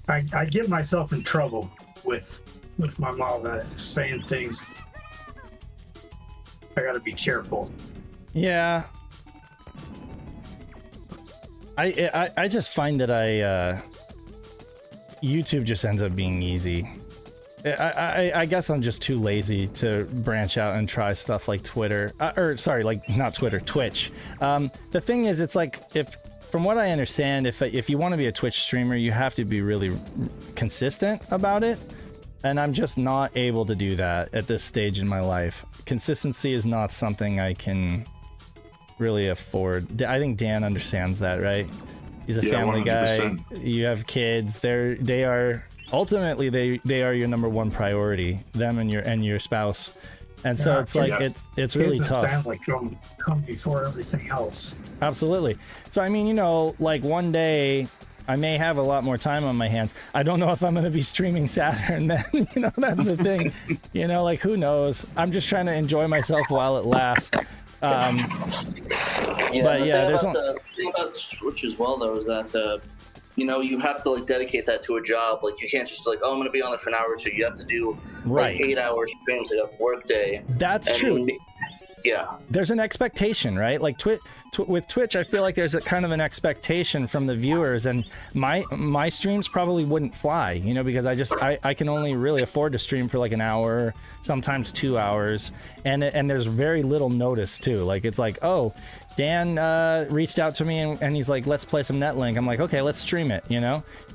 I get myself in trouble with my mom saying things. I got to be careful.
Yeah. I just find that YouTube just ends up being easy. I guess I'm just too lazy to branch out and try stuff like Twitter. Not Twitter, Twitch. The thing is, it's like, from what I understand, if you want to be a Twitch streamer, you have to be really consistent about it. And I'm just not able to do that at this stage in my life. Consistency is not something I can really afford. I think Dan understands that, right? He's a family
100%.
guy. You have kids. They are ultimately they are your number one priority. Them and your spouse. And so it's like it's really
Kids and
tough.
family come before everything else.
Absolutely. So I mean, like one day I may have a lot more time on my hands. I don't know if I'm going to be streaming Saturn then. That's the thing. Like who knows? I'm just trying to enjoy myself while it lasts. But yeah,
the thing about Twitch as well though is that you have to like dedicate that to a job. Like you can't just like, oh, I'm gonna be on it for an hour or two. You have to do like 8-hour streams like a work day.
That's true.
Yeah.
There's an expectation, right? Like with Twitch, I feel like there's a kind of an expectation from the viewers, and my streams probably wouldn't fly, because I can only really afford to stream for like an hour, sometimes 2 hours, and there's very little notice too. Like it's like, oh, Dan reached out to me and he's like, let's play some Netlink. I'm like, okay, let's stream it.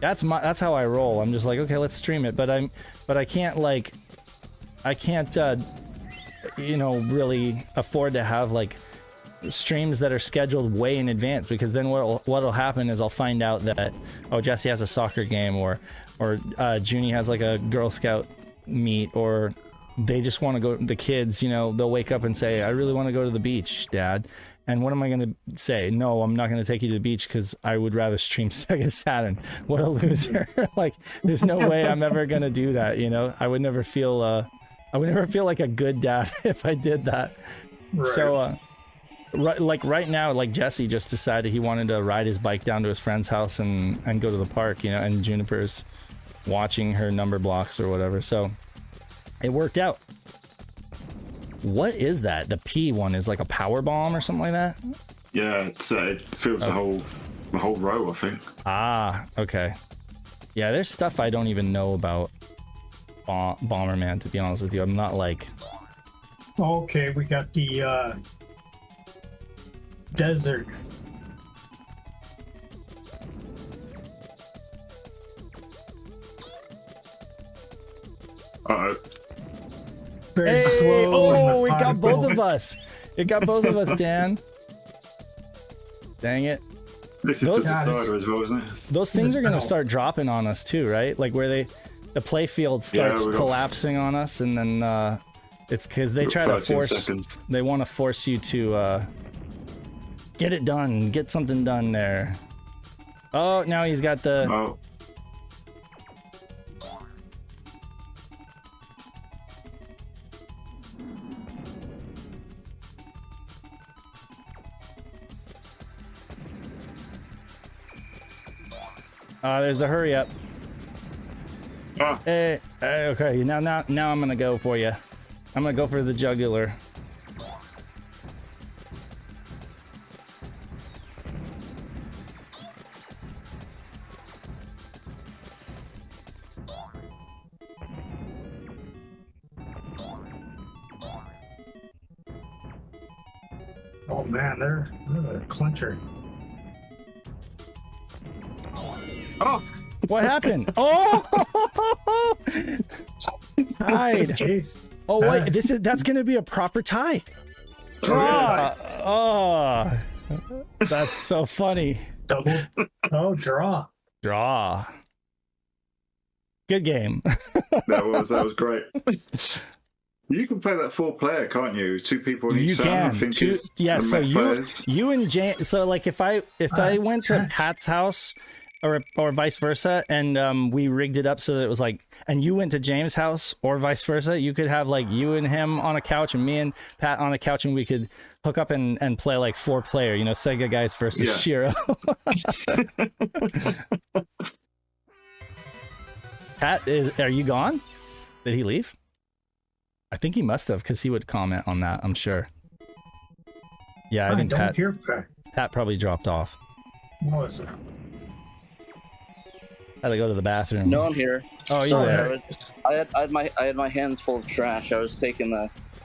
That's how I roll. I'm just like, okay, let's stream it. But I can't really afford to have like streams that are scheduled way in advance, because then what'll happen is I'll find out that, oh, Jesse has a soccer game, or Junie has like a Girl Scout meet, or they just want to go, the kids, they'll wake up and say, I really want to go to the beach, Dad. And what am I going to say? No, I'm not going to take you to the beach because I would rather stream SEGA Saturn. What a loser. Like, there's no way I'm ever going to do that, I would never feel like a good dad if I did that. Right. So, right now, like Jesse just decided he wanted to ride his bike down to his friend's house and go to the park, and Juniper's watching her number blocks or whatever. So it worked out. What is that? The P one is like a power bomb or something like that?
Yeah, it fills the whole row, I think.
Ah, okay. Yeah, there's stuff I don't even know about Bomberman, to be honest with you. I'm not like
Okay, we got the desert.
Uh-oh.
Very
Hey,
slow.
oh, it got
methodical.
both of us. It got both of us, Dan. Dang it.
This is
Those-
the decider as well, isn't it?
Those things are going to
Ow.
start dropping on us too, right? Like where the play field starts
we got-
collapsing on us, and then it's because they
Got
try to
13
force.
seconds.
They want to force you to get it done, get something done there. Oh, now he's got the.
Oh.
There's the hurry up.
Ah.
Hey, okay, now I'm gonna go for you. I'm gonna go for the jugular.
Oh man, they're a clincher.
Oh.
What happened? Oh, tied.
Jeez.
Oh wait, that's gonna be a proper tie.
yeah.
Oh, that's so funny.
Double. Oh, draw.
Draw. Good game.
That was great. You can play that 4-player, can't you? 2 people in each
You
side, I
can.
think
Two,
is
yeah.
the
So
mech players.
you and James. So like if I went to
nice.
Pat's house, or vice versa, and we rigged it up so that it was like, and you went to James' house, or vice versa, you could have like you and him on a couch, and me and Pat on a couch, and we could hook up and play like 4-player. You know, Sega guys versus
Yeah.
SHIRO. Pat, are you gone? Did he leave? I think he must have, because he would comment on that, I'm sure. Yeah, I think
don't
Pat
hear Pat.
Pat probably dropped off.
What was it?
Had to go to the bathroom.
No, I'm here.
Oh, he's
Sorry,
there.
I had my hands full of trash. I was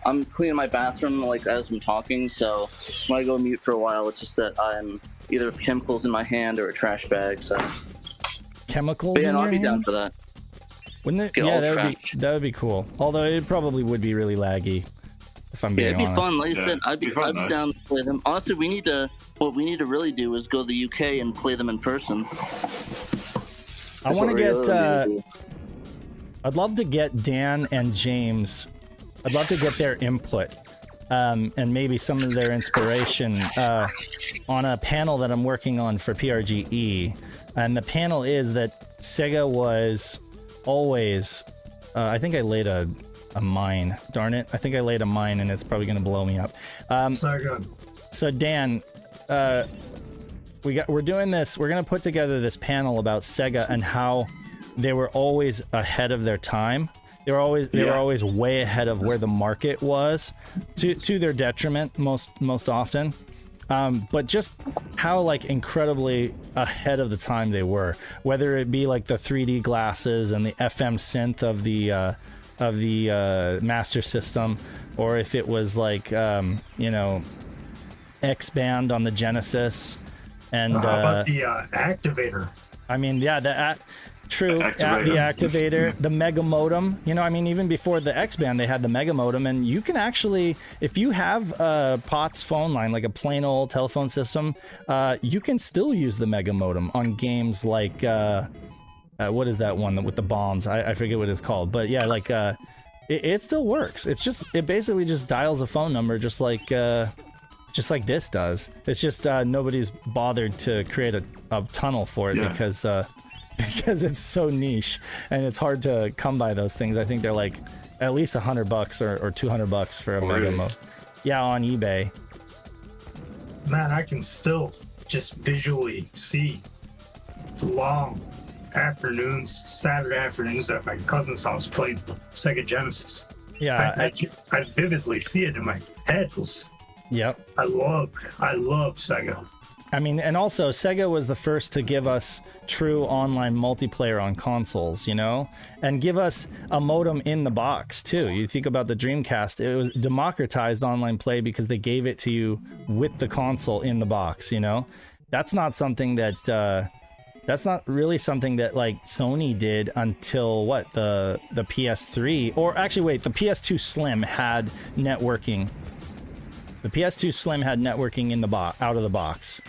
I'm cleaning my bathroom like as I'm talking, so when I go mute for a while, it's just that I'm either with chemicals in my hand or a trash bag. So,
Chemicals
but yeah,
in
no, I'll
your
be
hand?
down for that.
Wouldn't it?
Get
Yeah,
all
that would be cool. Although it probably would be really laggy, if I'm
Yeah,
being
it'd be
honest.
fun. Like I
Yeah,
said, I'd be
fun, though.
down to play them. Honestly, what we need to really do is go to the UK and play them in person.
I want to get.
really
I'd love to get Dan and James. I'd love to get their input, and maybe some of their inspiration on a panel that I'm working on for PRGE. And the panel is that Sega was always. I think I laid a mine. Darn it! I think I laid a mine, and it's probably going to blow me up.
Sega.
So Dan, we're doing this. We're gonna put together this panel about Sega and how they were always ahead of their time. They were always way ahead of where the market was, to their detriment most often. But just how like incredibly ahead of the time they were. Whether it be like the 3D glasses and the FM synth of the Master System, or if it was like X-Band on the Genesis. And
How about the activator?
I mean, yeah, true.
Activator.
The activator, the mega modem. You know, I mean, even before the X-Band, they had the mega modem, and you can actually, if you have a POTS phone line, like a plain old telephone system, you can still use the mega modem on games like what is that one with the bombs? I forget what it's called, but yeah, like it still works. It basically just dials a phone number, just like this does. It's just nobody's bothered to create a tunnel for it because it's so niche and it's hard to come by those things. I think they're like at least $100 or $200 for a mega mode. Yeah, on eBay.
Man, I can still just visually see long afternoons, Saturday afternoons at my cousin's house playing Sega Genesis.
Yeah,
I vividly see it in my head.
Yep.
I love Sega.
I mean, and also Sega was the first to give us true online multiplayer on consoles, you know, and give us a modem in the box too. You think about the Dreamcast, it was democratized online play because they gave it to you with the console in the box, you know. That's not something that that's not really something that like Sony did until what, the PS3, or actually wait, the PS2 Slim had networking. The PS2 Slim had networking in the out of the box.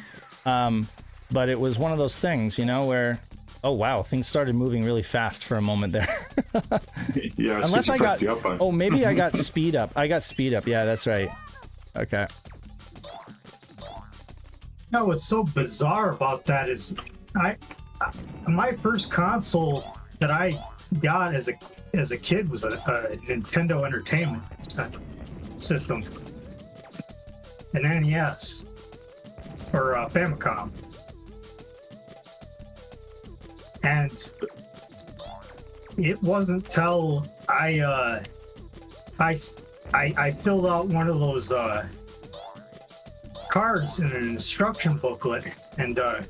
But it was one of those things, you know, where, oh wow, things started moving really fast for a moment there.
Yeah,
unless I got, oh, maybe I got speed up. I got speed up. Yeah, that's right. Okay.
No, what's so bizarre about that is my first console that I got as a kid was a Nintendo Entertainment System, an NES or Famicom, and it wasn't till I filled out one of those cards in an instruction booklet, and out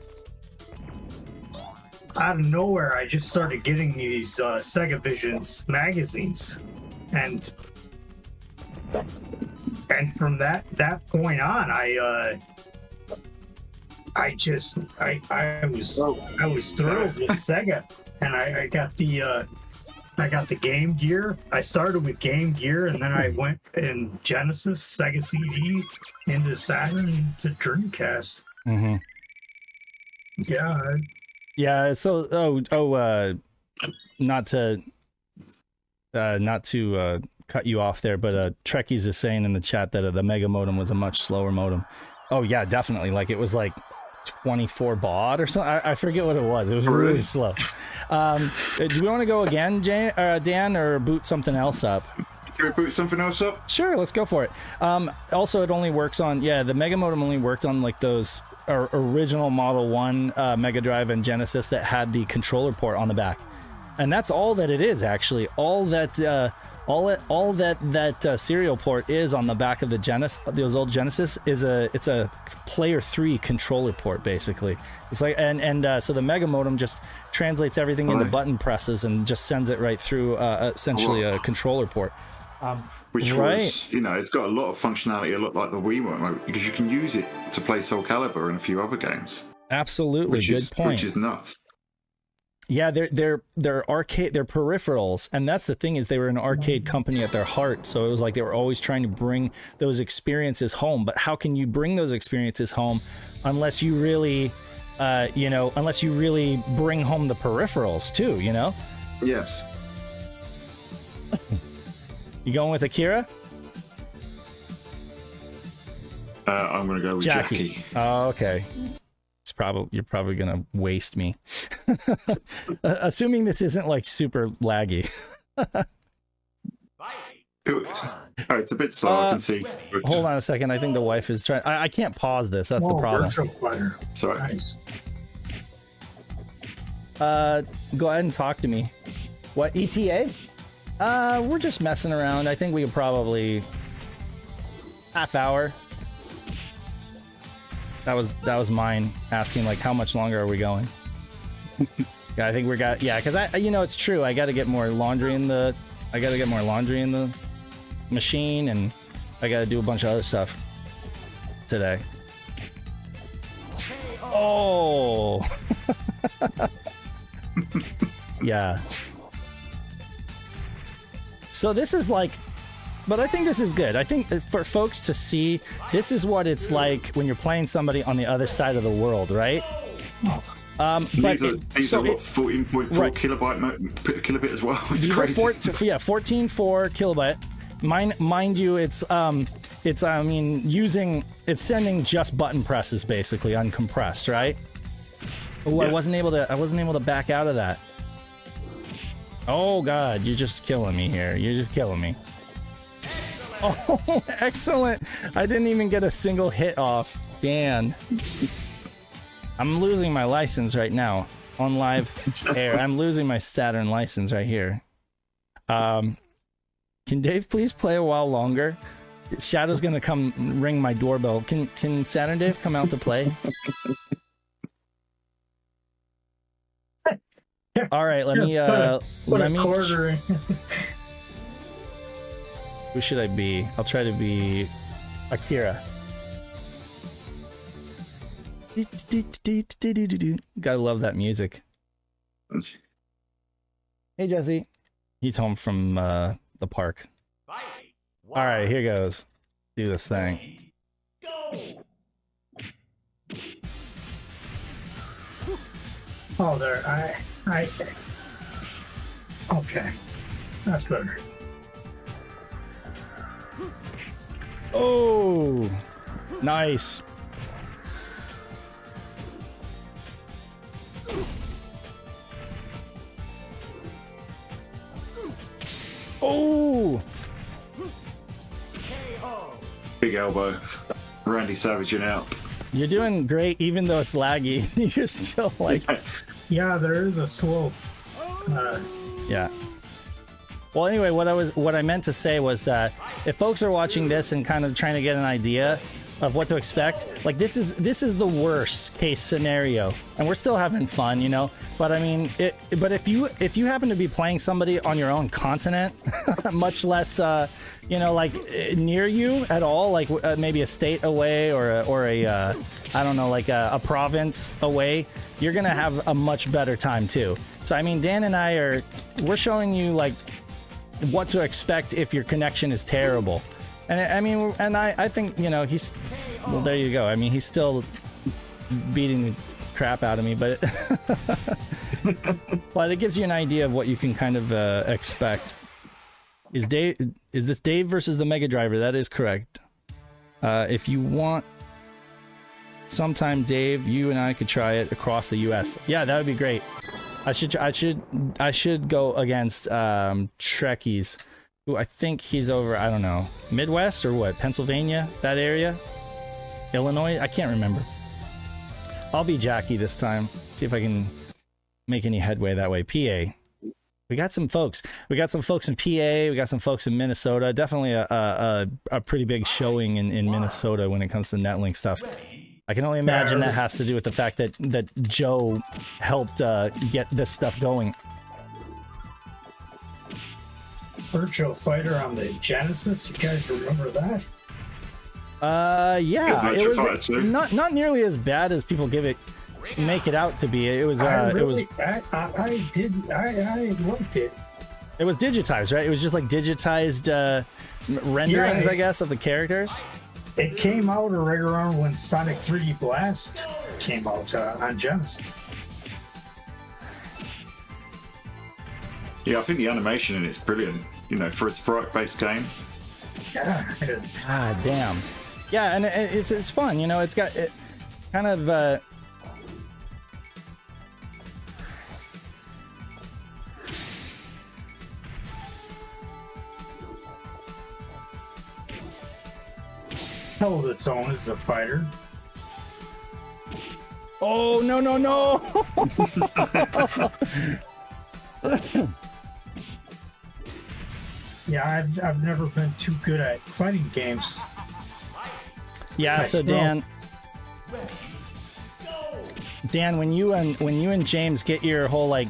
of nowhere I just started getting these Sega Visions magazines, and from that point on I was thrilled with Sega, and I got the Game Gear. I started with Game Gear, and then I went in Genesis, Sega CD, into Saturn, to Dreamcast.
Mm-hmm.
Yeah.
Yeah. So, not to cut you off there, but Trekkies is saying in the chat that the Mega Modem was a much slower modem. Oh yeah, definitely. Like it was like 24 baud or something. I forget what it was. It was really slow. Do we want to go again, Dan, or boot something else up?
Can we boot something else up?
Sure, let's go for it. Also, it only works on, the Mega Modem only worked on like those original Model 1 Mega Drive and Genesis that had the controller port on the back. And that's all that it is, actually. All that serial port is on the back of the those old Genesis is it's a Player 3 controller port, basically. It's like so the Mega Modem just translates everything into button presses and just sends it right through essentially a controller port.
Which was, you know, it's got a lot of functionality, a lot like the Wii remote, because you can use it to play Soul Calibur and a few other games.
Absolutely, good point.
Which is nuts.
Yeah, they're arcade, they're peripherals, and that's the thing, is they were an arcade company at their heart. So it was like they were always trying to bring those experiences home. But how can you bring those experiences home unless you really, unless you really bring home the peripherals too, you know?
Yes.
You going with Akira?
I'm gonna go with Jackie.
Oh, okay. You're probably gonna waste me. Assuming this isn't like super laggy.
It's a bit slow, I can see.
Hold on a second, I think the wife is trying. I can't pause this, that's the problem.
Sorry.
Nice.
Go ahead and talk to me. What, ETA? We're just messing around. I think we could probably half hour. That was mine asking like how much longer are we going? Yeah, I think because it's true. I got to get more laundry in the machine, and I got to do a bunch of other stuff today. Oh. Yeah. So this is like, but I think this is good. I think for folks to see, this is what it's like when you're playing somebody on the other side of the world, right?
These are 14.4 kilobit as well. It's
these
crazy.
are 14.4 kilobyte. Mind you, it's sending just button presses, basically uncompressed, right? Oh, yeah. I wasn't able to back out of that. Oh God, you're just killing me here. You're just killing me. Oh, excellent! I didn't even get a single hit off. Dan. I'm losing my license right now on live air. I'm losing my Saturn license right here. Can Dave please play a while longer? Shadow's gonna come ring my doorbell. Can SaturnDave come out to play? All right, let me
Put a quarter in.
Who should I be? I'll try to be Akira. Gotta love that music. Hey Jesse. He's home from the park. All right, here goes. Do this thing.
Oh, there. Okay, that's better.
Oh, nice. Oh,
Big elbow. Randy Savaging out.
you're doing great, even though it's laggy. You're still like,
Yeah, there is a slope.
yeah. Well, anyway, what I meant to say was that if folks are watching this and kind of trying to get an idea of what to expect, like this is the worst case scenario, and we're still having fun, you know. But I mean, but if you happen to be playing somebody on your own continent, much less you know, like near you at all, like maybe a state away or a I don't know, like a province away, you're gonna have a much better time too. So I mean, Dan and we're showing you like what to expect if your connection is terrible. And I mean, and I think, you know, well, there you go. I mean, he's still beating the crap out of me, but well, it gives you an idea of what you can kind of expect. Is this Dave versus the MegaDriver? That is correct. If you want, sometime Dave, you and I could try it across the US. Yeah, that would be great. I should go against Trekkies, who I think he's over, I don't know, Midwest or what, Pennsylvania, that area? Illinois? I can't remember. I'll be Jackie this time. See if I can make any headway that way. PA. We got some folks. We got some folks in PA. We got some folks in Minnesota. Definitely a pretty big showing in Minnesota when it comes to Netlink stuff. I can only imagine that has to do with the fact that Joe helped get this stuff going.
Virtua Fighter on the Genesis. You guys remember that?
Yeah, it was not nearly as bad as people make it out to be. It was
I
it was
I liked it.
It was digitized, right? It was just like digitized renderings, I guess, of the characters.
It came out right around when Sonic 3D Blast came out on Genesis.
Yeah, I think the animation in it's brilliant. You know, for a sprite-based game.
Yeah.
Ah, damn. Yeah, and it's fun. You know, it's got it kind of.
Held its own as a fighter.
Oh no no no!
Yeah, I've never been too good at fighting games.
Yeah, so Dan, when you and James get your whole like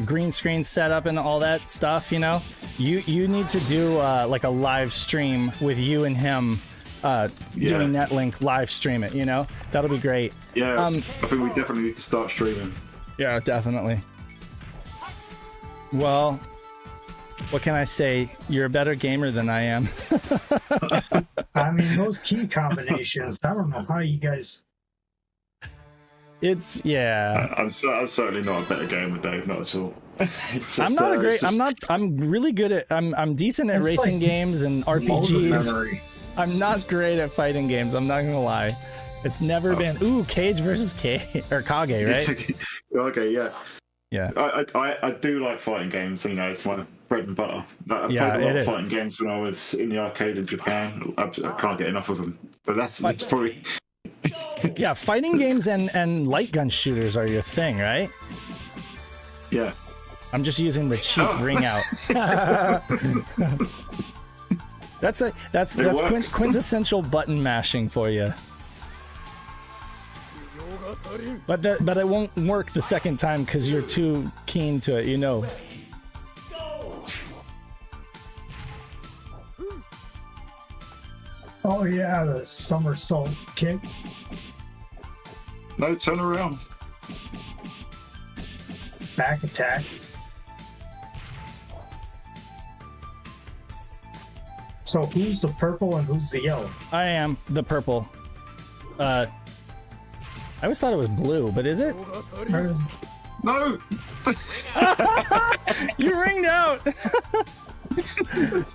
green screen set up and all that stuff, you know, you need to do like a live stream with you and him doing Netlink, live stream it. You know, that'll be great.
Yeah, I think we definitely need to start streaming.
Yeah, definitely. Well, what can I say? You're a better gamer than I am.
I mean, those key combinations, I don't know how you guys...
It's, yeah.
I'm certainly not a better gamer, Dave, not at all. Just,
I'm really good at, I'm decent at racing games and RPGs. I'm not great at fighting games, I'm not gonna lie. It's never been, ooh, Cage versus Kage, right?
Okay, yeah.
Yeah.
I do like fighting games, you know, it's my bread and butter. I played a lot of fighting games when I was in the arcade in Japan. I can't get enough of them. But that's probably...
Yeah, fighting games and light gun shooters are your thing, right? That's
works.
quintessential button mashing for you. But it won't work the second time because you're too keen to it, you know.
Oh yeah, the somersault kick.
No, turn around.
Back attack. So who's the purple and who's the yellow?
I am the purple. I always thought it was blue, but is it?
No.
You ringed out.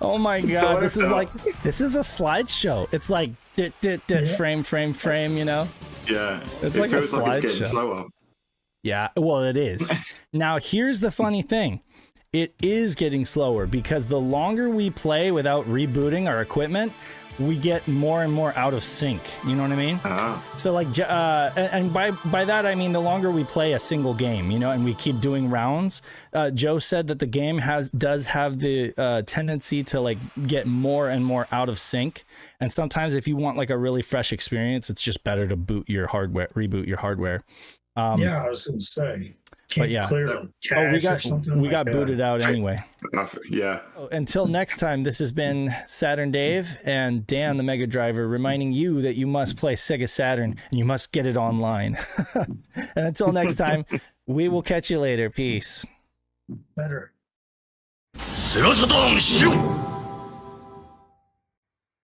Oh my god, this is a slideshow. It's like frame, you know?
Yeah.
It's
it
like a
feels like it's getting
slideshow.
slower.
Yeah, well it is. Now here's the funny thing. It is getting slower because the longer we play without rebooting our equipment, we get more and more out of sync. You know what I mean? So like, and by that I mean the longer we play a single game, you know, and we keep doing rounds. Joe said that the game does have the tendency to like get more and more out of sync. And sometimes if you want like a really fresh experience, it's just better to reboot your hardware.
Yeah, I was gonna say. Can't
yeah.
clear the cache
we got booted out anyway.
Yeah.
Until next time, this has been Saturn Dave and Dan the MegaDriver reminding you that you must play Sega Saturn and you must get it online. And until next time, we will catch you later. Peace.
Better.
SEGA SATURN SHIRO